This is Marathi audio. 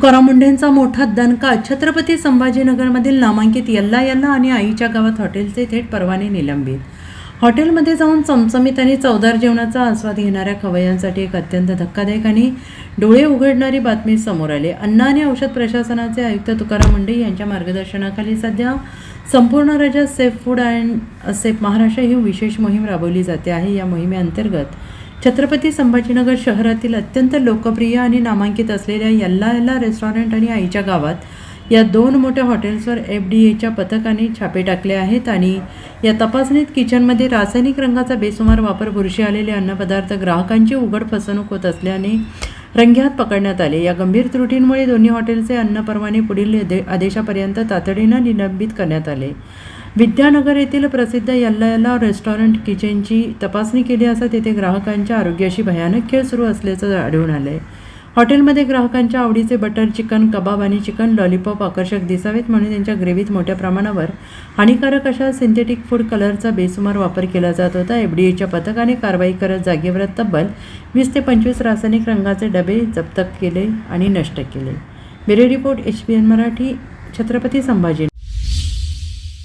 तुकाराम मुंढेंचा मोठा दणका. छत्रपती संभाजीनगरमधील नामांकित यल्ला यल्ला आणि आईच्या गावात हॉटेलचे थेट परवाने निलंबित. हॉटेलमध्ये जाऊन चमचमीत आणि चवदार जेवणाचा आस्वाद घेणाऱ्या खवय्यांसाठी एक अत्यंत धक्कादायक आणि डोळे उघडणारी बातमी समोर आली. अन्न आणि औषध प्रशासनाचे आयुक्त तुकाराम मुंढे यांच्या मार्गदर्शनाखाली सध्या संपूर्ण राज्यात safe food and safe Maharashtra ही विशेष मोहीम राबवली जाते आहे. या मोहिमेअंतर्गत छत्रपती संभाजीनगर शहरातील अत्यंत लोकप्रिय आणि नामांकित असलेल्या यल्ला यल्ला रेस्टॉरंट आणि आईच्या गावात या दोन मोठ्या हॉटेल्सवर FDA पथकाने छापे टाकले आहेत आणि या तपासणीत किचनमध्ये रासायनिक रंगाचा बेसुमार वापर, बुरशी आलेले अन्नपदार्थ, ग्राहकांची उघड फसवणूक होत असल्याने रंगेहात पकडण्यात आले. या गंभीर त्रुटींमुळे दोन्ही हॉटेलचे अन्न परवाने पुढील आदेशापर्यंत तातडीनं निलंबित करण्यात आले. विद्यानगर येथील प्रसिद्ध यल्ला यल्ला रेस्टॉरंट किचनची तपासणी केली असता तेथे ग्राहकांच्या आरोग्याशी भयानक खेळ सुरू असल्याचं आढळून आलंय. हॉटेलमध्ये ग्राहकांच्या आवडीचे बटर चिकन, कबाब आणि चिकन लॉलीपॉप आकर्षक दिसावेत म्हणून त्यांच्या ग्रेव्हीत मोठ्या प्रमाणावर हानिकारक अशा सिंथेटिक फूड कलरचा बेसुमार वापर केला जात होता. FDA पथकाने कारवाई करत जागेवर तब्बल 20 ते 25 रासायनिक रंगाचे डबे जप्त केले आणि नष्ट केले. Bureau report HBN Marathi, Chhatrapati Sambhaji.